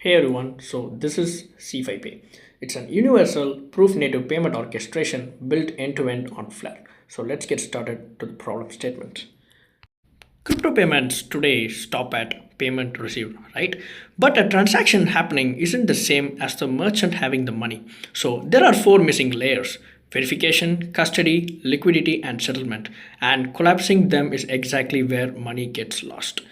Hey everyone, so this is Sefi-Pay. It's an universal proof native payment orchestration built end to end on Flare. So let's get started to the problem statement. Crypto payments today stop at payment received, right? But a transaction happening isn't the same as the merchant having the money. So there are four missing layers: verification, custody, liquidity, and settlement. And collapsing them is exactly where money gets lost.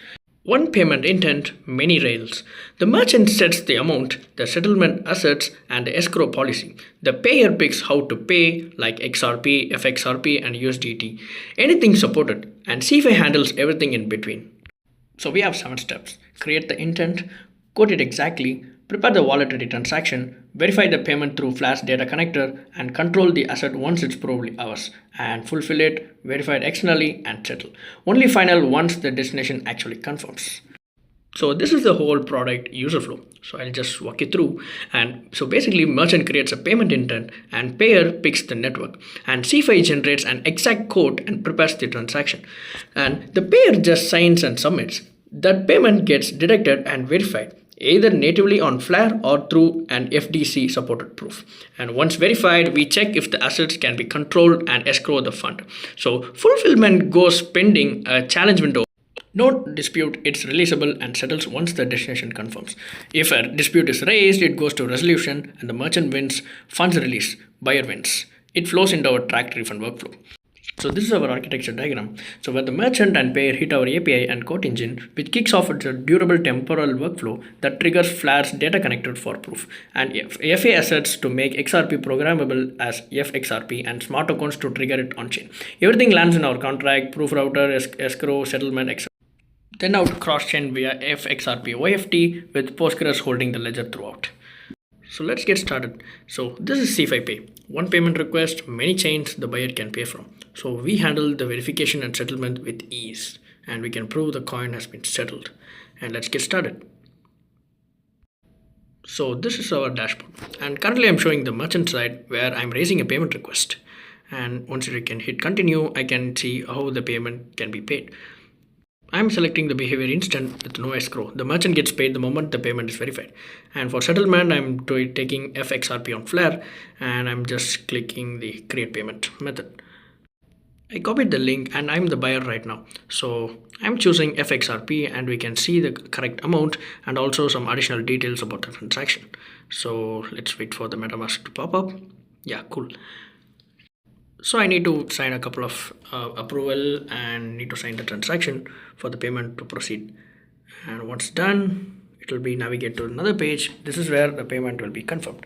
One payment intent, many rails. The merchant sets the amount, the settlement assets, and the escrow policy. The payer picks how to pay, like XRP, FXRP, and USDT. Anything supported, and CFI handles everything in between. So we have 7 steps. Create the intent, code it exactly, prepare the wallet ready transaction, verify the payment through Flash data connector, and control the asset once it's probably ours, and fulfill it, verify it externally, and settle. Only final once the destination actually confirms. So this is the whole product user flow. So I'll just walk you through. And so basically merchant creates a payment intent and payer picks the network. And CFI generates an exact code and prepares the transaction. And the payer just signs and submits. That payment gets detected and verified, either natively on Flare or through an FDC supported proof. And once verified, we check if the assets can be controlled and escrow the fund. So fulfillment goes pending a challenge window. No dispute, it's releasable and settles once the destination confirms. If a dispute is raised, it goes to resolution and the merchant wins, funds release, buyer wins. It flows into our tracked refund workflow. So this is our architecture diagram. So where the merchant and payer hit our API and code engine, which kicks off a durable temporal workflow that triggers Flare's data connector for proof, and FA assets to make XRP programmable as FXRP, and smart accounts to trigger it on chain. Everything lands in our contract, proof router, escrow, settlement, etc. Then out cross-chain via FXRP OFT with Postgres holding the ledger throughout. So let's get started. So this is Sefi-Pay. One payment request, many chains the buyer can pay from. So we handle the verification and settlement with ease, and we can prove the coin has been settled. And let's get started. So this is our dashboard, and currently I'm showing the merchant side where I'm raising a payment request. And once I can hit continue, I can see how the payment can be paid. I'm selecting the behavior instant with no escrow. The merchant gets paid the moment the payment is verified. And for settlement, I'm taking FXRP on Flare, and I'm just clicking the create payment method. I copied the link and I'm the buyer right now. So I'm choosing FXRP and we can see the correct amount and also some additional details about the transaction. So let's wait for the MetaMask to pop up. Yeah, cool. So I need to sign a couple of approval and need to sign the transaction for the payment to proceed. And once done, it will be navigate to another page. This is where the payment will be confirmed.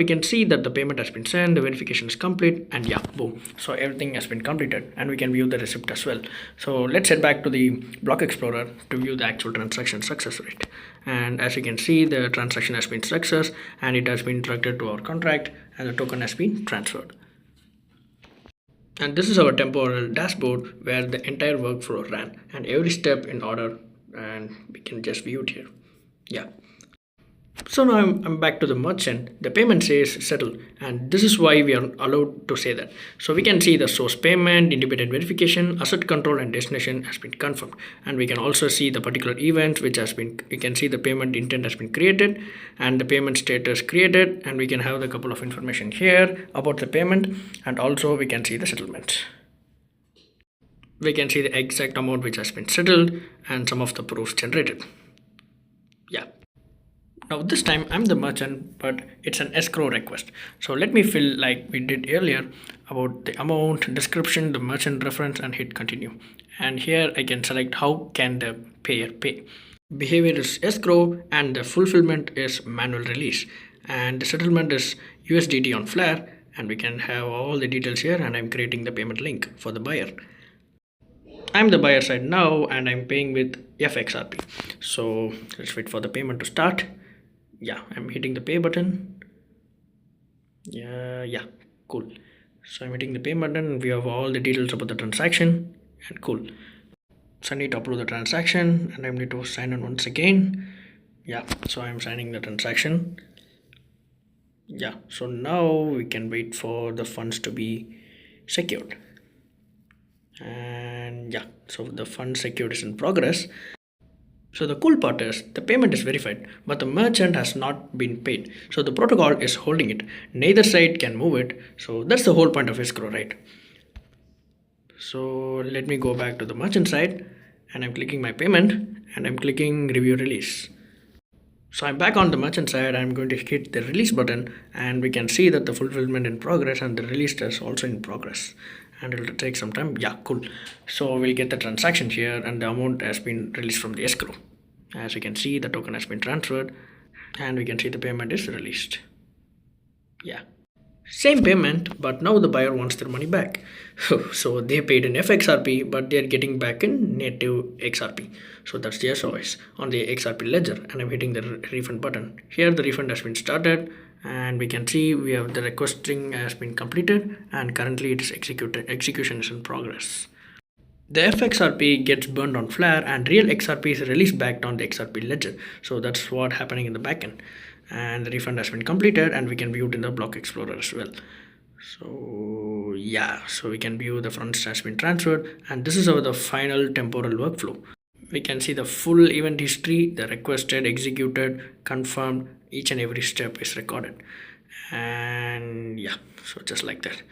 We can see that the payment has been sent, the verification is complete, and yeah, boom. So everything has been completed and we can view the receipt as well. So let's head back to the Block Explorer to view the actual transaction success rate. And as you can see, the transaction has been success and it has been directed to our contract and the token has been transferred. And this is our temporal dashboard where the entire workflow ran and every step in order, and we can just view it here. Yeah. So now I'm back to the merchant. The payment says settled, and this is why we are allowed to say that. So we can see the source payment, independent verification, asset control, and destination has been confirmed. And we can also see the particular event which has been, we can see the payment intent has been created and the payment status created, and we can have the couple of information here about the payment, and also we can see the settlement. We can see the exact amount which has been settled and some of the proofs generated. Yeah. Now this time I'm the merchant, but it's an escrow request. So let me fill like we did earlier about the amount, description, the merchant reference, and hit continue. And here I can select how can the payer pay. Behavior is escrow and the fulfillment is manual release. And the settlement is USDT on Flare, and we can have all the details here, and I'm creating the payment link for the buyer. I'm the buyer side now and I'm paying with FXRP. So let's wait for the payment to start. Yeah, I'm hitting the pay button. Yeah, cool. So I'm hitting the pay button. We have all the details about the transaction, and cool. So I need to upload the transaction and I need to sign in once again. Yeah, so I'm signing the transaction. Yeah, so now we can wait for the funds to be secured. And yeah, so the fund secured is in progress. So the cool part is the payment is verified, but the merchant has not been paid. So the protocol is holding it. Neither side can move it. So that's the whole point of escrow, right? So let me go back to the merchant side, and I'm clicking my payment, and I'm clicking review release. So I'm back on the merchant side. I'm going to hit the release button, and we can see that the fulfillment in progress and the release is also in progress, and it will take some time. Yeah, cool. So we'll get the transaction here, and the amount has been released from the escrow. As you can see, the token has been transferred, and we can see the payment is released. Yeah, same payment, but now the buyer wants their money back. So they paid in FXRP, but they're getting back in native XRP. So that's their choice on the XRP ledger, and I'm hitting the refund button. Here the refund has been started, and we can see we have the requesting has been completed, and currently it is executed. Execution is in progress. The FXRP gets burned on Flare, and real XRP is released back on the XRP ledger. So that's what happening in the backend. And the refund has been completed, and we can view it in the block explorer as well. So yeah, so we can view the funds has been transferred, and this is our the final temporal workflow. We can see the full event history, the requested, executed, confirmed, each and every step is recorded. And yeah, so just like that.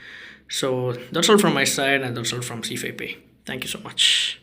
So that's all from my side, and that's all from Sefi-Pay. Thank you so much.